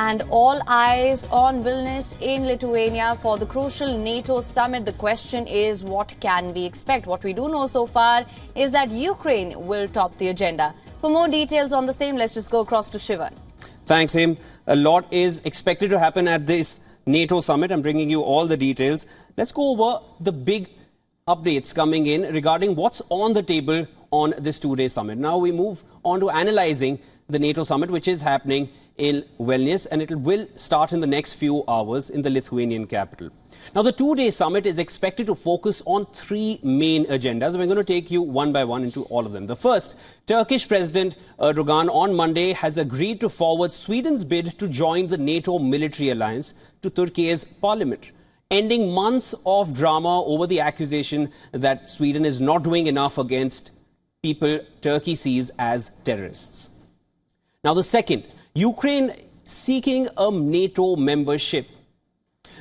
And all eyes on Vilnius in Lithuania for the crucial NATO summit. The question is, what can we expect? What we do know so far is that Ukraine will top the agenda. For more details on the same, let's just go across to Shivan. Thanks, Him. A lot is expected to happen at this NATO summit. I'm bringing you all the details. Let's go over the big updates coming in regarding what's on the table on this two-day summit. Now we move on to analyzing the NATO summit, which is happening in Vilnius, and it will start in the next few hours in the Lithuanian capital. Now, the two-day summit is expected to focus on three main agendas. We're going to take you one by one into all of them. The first, Turkish President Erdogan on Monday has agreed to forward Sweden's bid to join the NATO military alliance to Turkey's parliament, ending months of drama over the accusation that Sweden is not doing enough against people Turkey sees as terrorists. Now, the second, Ukraine seeking a NATO membership.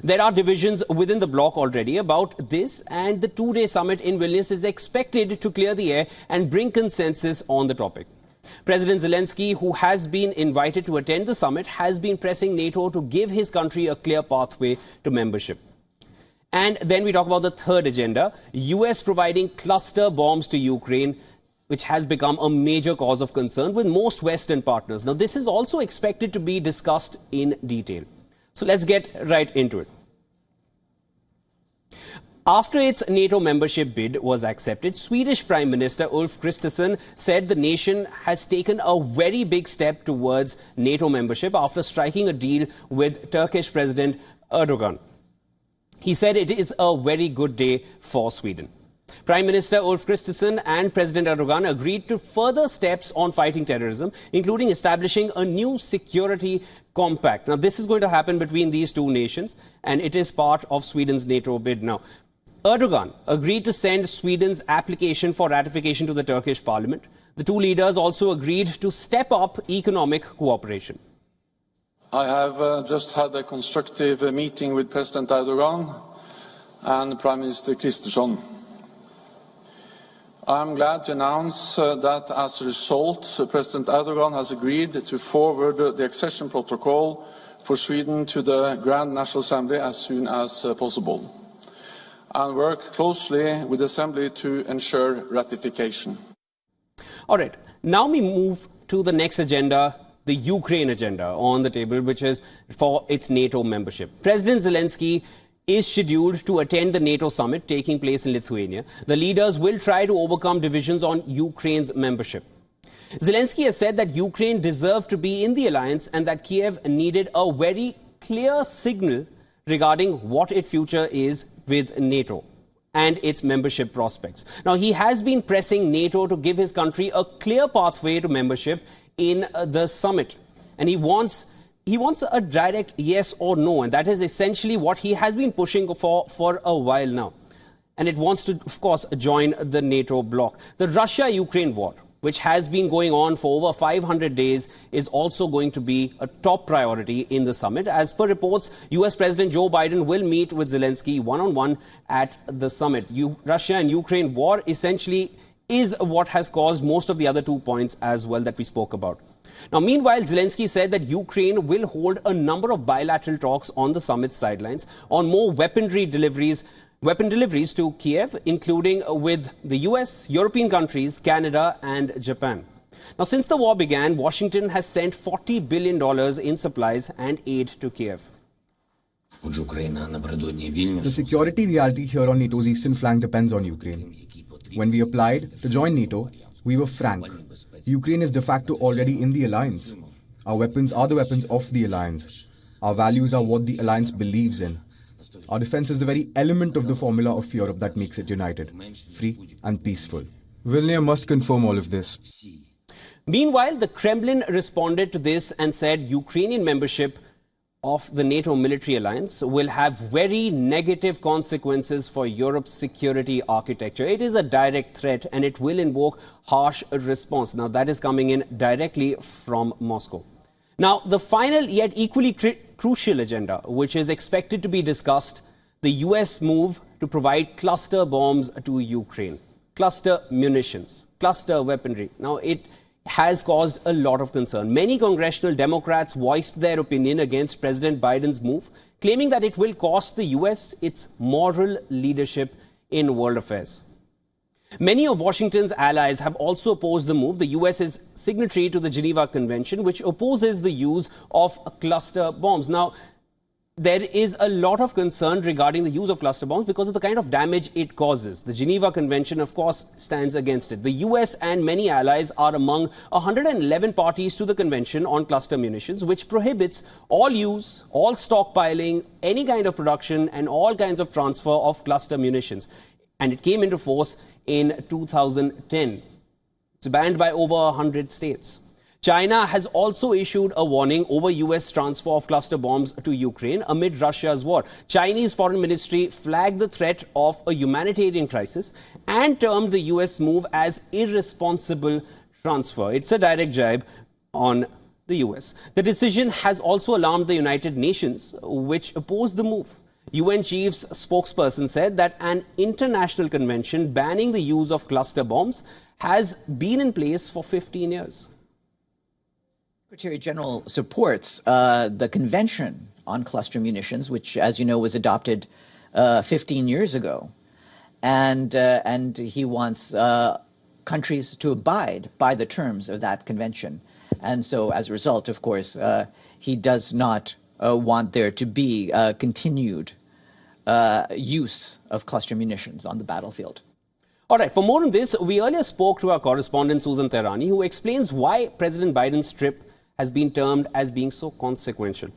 There are divisions within the bloc already about this, and the two-day summit in Vilnius is expected to clear the air and bring consensus on the topic. President Zelensky, who has been invited to attend the summit, has been pressing NATO to give his country a clear pathway to membership. And then we talk about the third agenda, US providing cluster bombs to Ukraine, which has become a major cause of concern with most Western partners. Now, this is also expected to be discussed in detail. So let's get right into it. After its NATO membership bid was accepted, Swedish Prime Minister Ulf Kristersson said the nation has taken a very big step towards NATO membership after striking a deal with Turkish President Erdogan. He said it is a very good day for Sweden. Prime Minister Ulf Kristersson and President Erdogan agreed to further steps on fighting terrorism, including establishing a new security compact. Now, this is going to happen between these two nations, and it is part of Sweden's NATO bid now. Erdogan agreed to send Sweden's application for ratification to the Turkish parliament. The two leaders also agreed to step up economic cooperation. I have just had a constructive meeting with President Erdogan and Prime Minister Kristersson. I am glad to announce that as a result, President Erdogan has agreed to forward the accession protocol for Sweden to the Grand National Assembly as soon as possible, and work closely with the Assembly to ensure ratification. All right, now we move to the next agenda, the Ukraine agenda on the table, which is for its NATO membership. President Zelensky is scheduled to attend the NATO summit taking place in Lithuania. The leaders will try to overcome divisions on Ukraine's membership. Zelensky has said that Ukraine deserved to be in the alliance and that Kiev needed a very clear signal regarding what its future is with NATO and its membership prospects. Now, he has been pressing NATO to give his country a clear pathway to membership in the summit, and he wants a direct yes or no, and that is essentially what he has been pushing for a while now. And it wants to, of course, join the NATO bloc. The Russia-Ukraine war, which has been going on for over 500 days, is also going to be a top priority in the summit. As per reports, US President Joe Biden will meet with Zelensky one-on-one at the summit. Russia and Ukraine war essentially is what has caused most of the other 2 points as well that we spoke about. Now, meanwhile, Zelensky said that Ukraine will hold a number of bilateral talks on the summit's sidelines on more weapon deliveries to Kiev, including with the US, European countries, Canada and Japan. Now, since the war began, Washington has sent $40 billion in supplies and aid to Kiev. The security reality here on NATO's eastern flank depends on Ukraine. When we applied to join NATO, we were frank. Ukraine is de facto already in the alliance. Our weapons are the weapons of the alliance. Our values are what the alliance believes in. Our defense is the very element of the formula of Europe that makes it united, free and peaceful. Vilnius must confirm all of this. Meanwhile, the Kremlin responded to this and said Ukrainian membership of the NATO military alliance will have very negative consequences for Europe's security architecture. It is a direct threat and it will invoke harsh response. Now, that is coming in directly from Moscow. Now, the final yet equally crucial agenda, which is expected to be discussed, the US move to provide cluster bombs to Ukraine, cluster munitions, cluster weaponry. Now, it has caused a lot of concern. Many congressional Democrats voiced their opinion against President Biden's move, claiming that it will cost the US its moral leadership in world affairs. Many of Washington's allies have also opposed the move. The US is signatory to the Geneva Convention, which opposes the use of cluster bombs. Now, there is a lot of concern regarding the use of cluster bombs because of the kind of damage it causes. The Geneva Convention, of course, stands against it. The US and many allies are among 111 parties to the Convention on Cluster Munitions, which prohibits all use, all stockpiling, any kind of production and all kinds of transfer of cluster munitions. And it came into force in 2010. It's banned by over 100 states. China has also issued a warning over US transfer of cluster bombs to Ukraine amid Russia's war. Chinese Foreign Ministry flagged the threat of a humanitarian crisis and termed the US move as irresponsible transfer. It's a direct jibe on the US. The decision has also alarmed the United Nations, which opposed the move. UN Chief's spokesperson said that an international convention banning the use of cluster bombs has been in place for 15 years. Secretary General supports the Convention on Cluster Munitions, which, as you know, was adopted 15 years ago. And he wants countries to abide by the terms of that convention. And so, as a result, of course, he does not want there to be continued use of cluster munitions on the battlefield. All right, for more on this, we earlier spoke to our correspondent Susan Tehrani, who explains why President Biden's trip has been termed as being so consequential.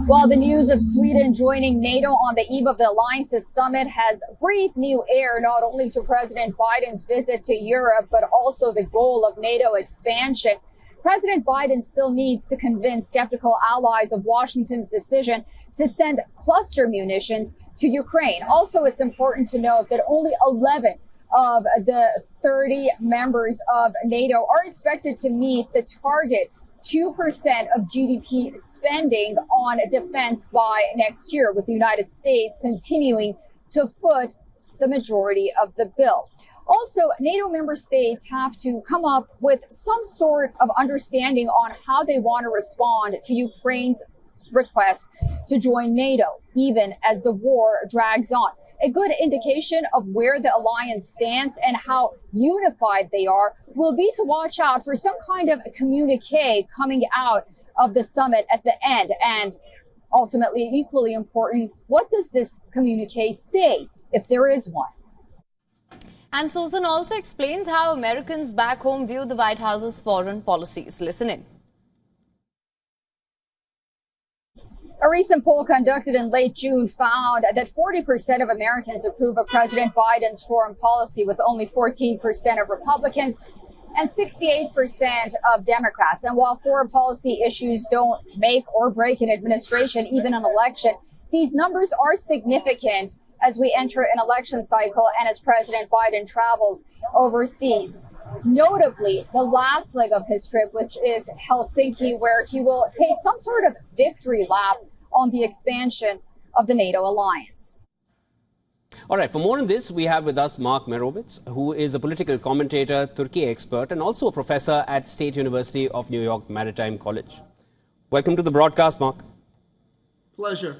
Well, the news of Sweden joining NATO on the eve of the alliance's summit has breathed new air, not only to President Biden's visit to Europe, but also the goal of NATO expansion. President Biden still needs to convince skeptical allies of Washington's decision to send cluster munitions to Ukraine. Also, it's important to note that only 11 of the 30 members of NATO are expected to meet the target 2% of GDP spending on defense by next year, with the United States continuing to foot the majority of the bill. Also, NATO member states have to come up with some sort of understanding on how they want to respond to Ukraine's request to join NATO, even as the war drags on. A good indication of where the alliance stands and how unified they are will be to watch out for some kind of communique coming out of the summit at the end. And ultimately, equally important, what does this communique say, if there is one? And Susan also explains how Americans back home view the White House's foreign policies. Listen in. A recent poll conducted in late June found that 40% of Americans approve of President Biden's foreign policy, with only 14% of Republicans and 68% of Democrats. And while foreign policy issues don't make or break an administration, even an election, these numbers are significant as we enter an election cycle and as President Biden travels overseas. Notably, the last leg of his trip, which is Helsinki, where he will take some sort of victory lap on the expansion of the NATO alliance. All right, for more on this, we have with us Mark Merovitz, who is a political commentator, Turkey expert, and also a professor at State University of New York Maritime College. Welcome to the broadcast, Mark. Pleasure.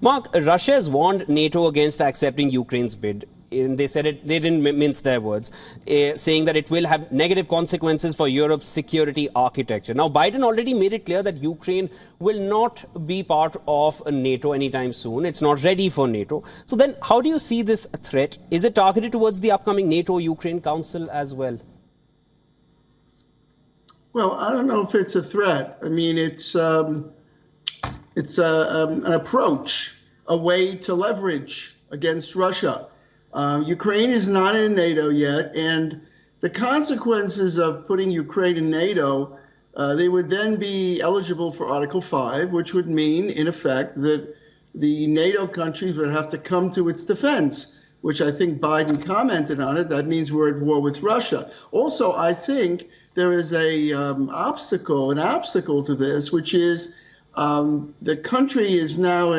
Mark, Russia has warned NATO against accepting Ukraine's bid. And they said it, they didn't mince their words, saying that it will have negative consequences for Europe's security architecture. Now, Biden already made it clear that Ukraine will not be part of NATO anytime soon. It's not ready for NATO. So then how do you see this threat? Is it targeted towards the upcoming NATO-Ukraine Council as well? Well, I don't know if it's a threat. I mean, it's an approach, a way to leverage against Russia. Ukraine is not in NATO yet, and the consequences of putting Ukraine in NATO, they would then be eligible for Article 5, which would mean, in effect, that the NATO countries would have to come to its defense, which I think Biden commented on it. That means we're at war with Russia. Also, I think there is an obstacle to this, which is the country is now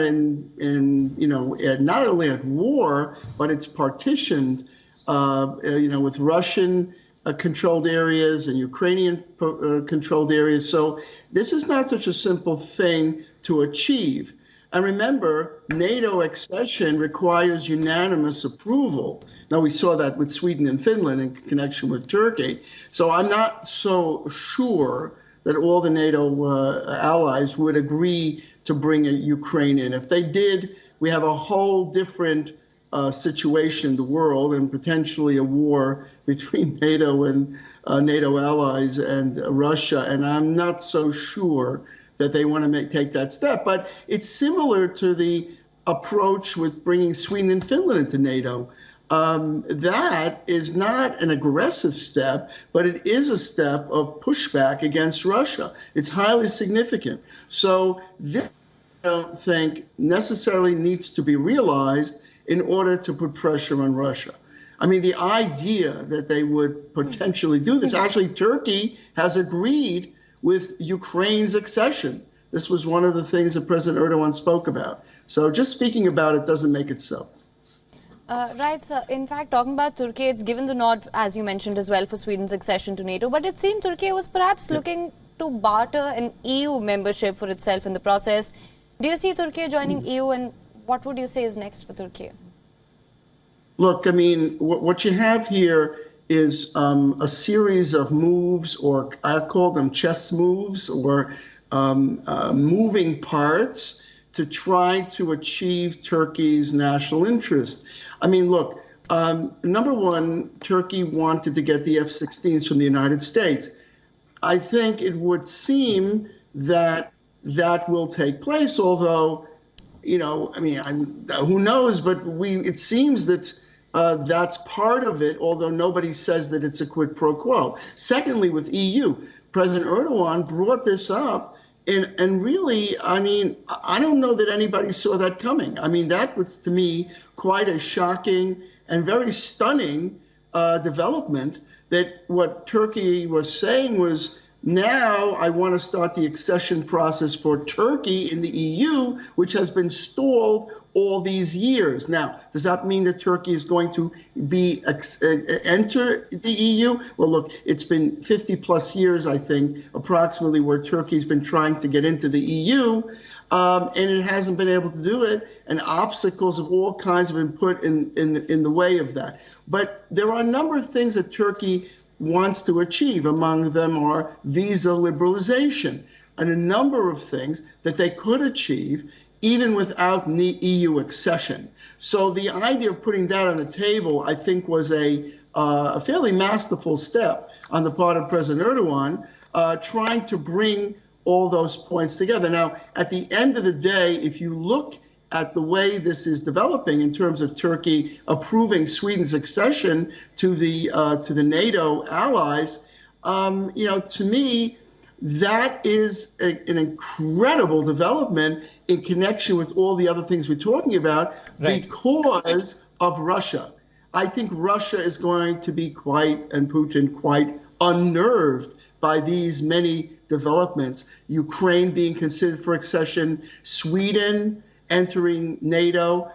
not only at war, but it's partitioned, with Russian controlled areas and Ukrainian controlled areas. So this is not such a simple thing to achieve. And remember, NATO accession requires unanimous approval. Now, we saw that with Sweden and Finland in connection with Turkey. So I'm not so sure that all the NATO allies would agree to bring Ukraine in. If they did, we have a whole different situation in the world and potentially a war between NATO and NATO allies and Russia. And I'm not so sure that they want to take that step. But it's similar to the approach with bringing Sweden and Finland into NATO. That is not an aggressive step, but it is a step of pushback against Russia. It's highly significant. So this, I don't think, necessarily needs to be realized in order to put pressure on Russia. I mean, the idea that they would potentially do this, actually, Turkey has agreed with Ukraine's accession. This was one of the things that President Erdogan spoke about. So just speaking about it doesn't make it so. Right, sir. In fact, talking about Turkey, it's given the nod, as you mentioned as well, for Sweden's accession to NATO. But it seemed Turkey was perhaps looking to barter an EU membership for itself in the process. Do you see Turkey joining EU, and what would you say is next for Turkey? Look, I mean, what you have here is a series of moves, or I call them chess moves, or moving parts to try to achieve Turkey's national interest. I mean, look, number one, Turkey wanted to get the F-16s from the United States. I think it would seem that that will take place, although, you know, I mean, who knows, but it seems that that's part of it, although nobody says that it's a quid pro quo. Secondly, with EU, President Erdogan brought this up, and really, I mean, I don't know that anybody saw that coming. I mean, that was, to me, quite a shocking and very stunning development, that what Turkey was saying was, now I want to start the accession process for Turkey in the EU, which has been stalled all these years. Now, does that mean that Turkey is going to enter the EU? Well, look, it's been 50 plus years, I think, approximately, where Turkey's been trying to get into the EU, and it hasn't been able to do it, and obstacles of all kinds have been put in the way of that. But there are a number of things that Turkey wants to achieve. Among them are visa liberalization and a number of things that they could achieve even without EU accession. So the idea of putting that on the table, I think, was a fairly masterful step on the part of President Erdogan, trying to bring all those points together. Now, at the end of the day, if you look at the way this is developing in terms of Turkey approving Sweden's accession to the NATO allies, you know, to me, that is an incredible development in connection with all the other things we're talking about, right, because of Russia. I think Russia is going to be and Putin quite unnerved by these many developments. Ukraine being considered for accession, Sweden entering NATO.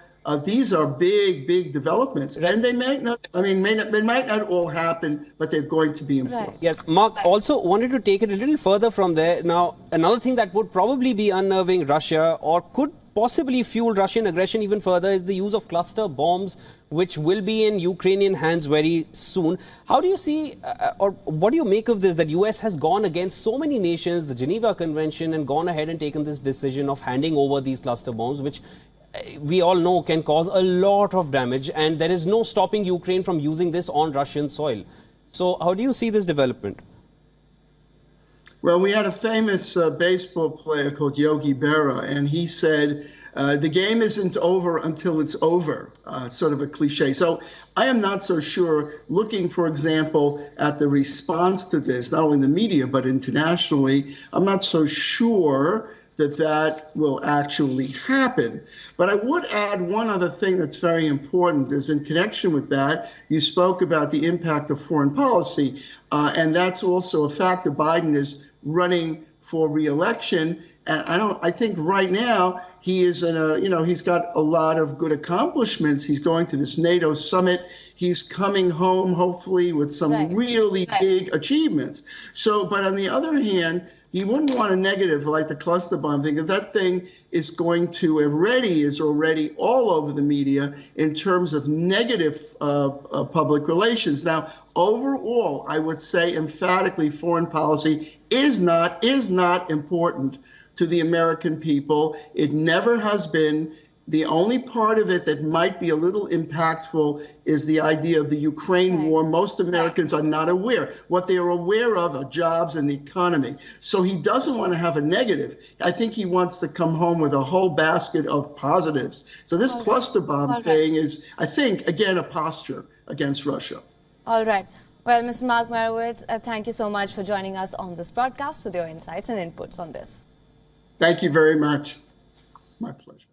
These are big developments, and they might not. I mean, they might not all happen, but they're going to be important. Right. Yes, Mark, also wanted to take it a little further from there. Now, another thing that would probably be unnerving Russia, or could possibly fuel Russian aggression even further, is the use of cluster bombs, which will be in Ukrainian hands very soon. How do you see, or what do you make of this, that US has gone against so many nations, the Geneva Convention, and gone ahead and taken this decision of handing over these cluster bombs, which we all know can cause a lot of damage, and there is no stopping Ukraine from using this on Russian soil. So how do you see this development? Well, we had a famous baseball player called Yogi Berra, and he said, the game isn't over until it's over, sort of a cliche. So I am not so sure, looking, for example, at the response to this, not only in the media, but internationally, I'm not so sure that will actually happen. But I would add one other thing that's very important, is in connection with that, you spoke about the impact of foreign policy, and that's also a factor. Biden is running for re-election. And I think right now he is he's got a lot of good accomplishments. He's going to this NATO summit. He's coming home, hopefully, with some really big achievements. So, but on the other hand, you wouldn't want a negative like the cluster bomb thing. That thing is going to is already all over the media in terms of negative public relations. Now, overall, I would say emphatically foreign policy is not important to the American people. It never has been. The only part of it that might be a little impactful is the idea of the Ukraine war. Most Americans are not aware. What they are aware of are jobs and the economy. So he doesn't want to have a negative. I think he wants to come home with a whole basket of positives. So this cluster bomb thing is, I think, again, a posture against Russia. All right. Well, Mr. Mark Marowitz, thank you so much for joining us on this broadcast with your insights and inputs on this. Thank you very much. My pleasure.